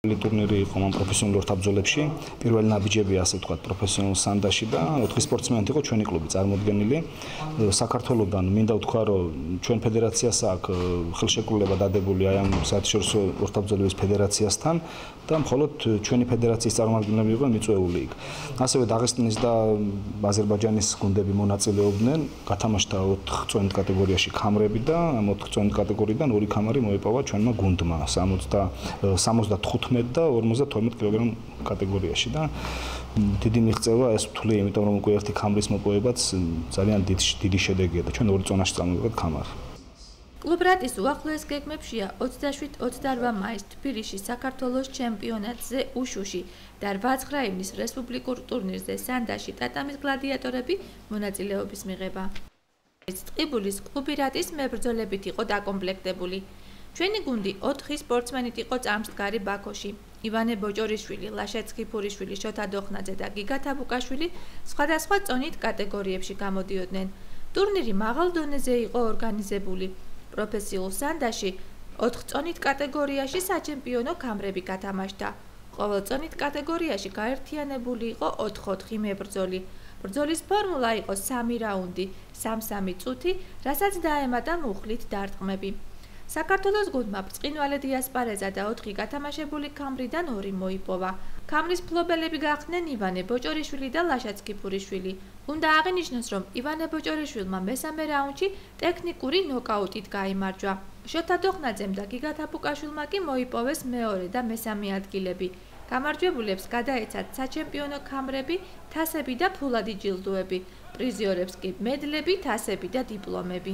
ტურნირი იყო მან პროფესიონალურ თაბძოლებში. პირველი ნაბიჯები, ასე ვთქვათ, პროფესიონალ სანდაში და 4 სპორტსმენით იყო ჩვენი კლუბი წარმოდგენილი. საქართველოსდან მინდა ვთქვა, რომ ჩვენ ფედერაციას აქვს ხელშეკრულება დადებული აი ამ საერთაშორისო ორთაბძოლების ფედერაციასთან და მხოლოდ ჩვენი ფედერაციის წარმომადგენლები იყვნენ მიწვეული იქ. ასევე დაღესტნის და აზერბაიჯანის გუნდები მონაწილეობდნენ. გათამაშდა 4 წონით კატეგორიაში ქამრები და ამ 4 წონით კატეგორიიდან 2 ქამარი მოიპოვა ჩვენმა გუნდმა 75 და 52 კილოგრამ კატეგორიაში და დიდი მიღწევა ეს ვთვლი, იმიტომ რომ უკვე ერთი ქამრის მოპოვებაც ძალიან დიდი შედეგია და ჩვენ 2 წონაში წამოვიღეთ ქამარი. კლუბ რატის უახლოეს გეგმებშია 27-28 მაისს თბილისში საქართველოს ჩემპიონატზე უშუში და 8-9 ივნის რესპუბლიკურ ტურნირზე სანდაში ტატამის გლადიატორები მონაწილეობის მიღება. ტყიბულის კლუბი რატის მებრძოლებით იყო დაკომპლექტებული. ჩვენი გუნდი 4 სპორტსმენით იყო წამსდგარი ბაქოში. ივანე ბოჭორიშვილი, ლაშა ცქიფურიშვილი, შოთა დოხნაძე და გიგა თაბუკაშვილი სხვადასხვა წონით კატეგორიებში გამოდიოდნენ. ტურნირი მაღალ დონეზე იყო ორგანიზებული. პროფესიულ სანდაში 4 წონით კატეგორიაში საჩემპიონო ქამრები გათამაშდა. ყოველ წონით კატეგორიაში გაერთიანებული იყო 4-4 მებრძოლი. ბრძოლის ფორმულა იყო 3 რაუნდი, 3-3 წუთი, რასაც დაემატა მუხლით დარტყმები. საქართველოს გუნდმა ბრწყინვალე დიასპარეზა და 4 გათამაშებული ქამრიდან 2 მოიპოვა. ქამრის მფლობელები გახდნენ ივანე ბოჭორიშვილი და ლაშა ცქიფურიშვილი. უნდა აღინიშნოს, რომ ივანე ბოჭორიშვილმა მესამე რაუნდში ტექნიკური ნოკაუტით გაიმარჯვა. შოთა დოხნაძემ და გიგა თაბუკაშვილმა კი მოიპოვეს მეორე და მესამე ადგილები. გამარჯვებულებს გადაეცათ საჩემპიონო ქამრები, თასები და ფულადი ჯილდოები. პრიზიორებს კი მედლები, თასები და დიპლომები.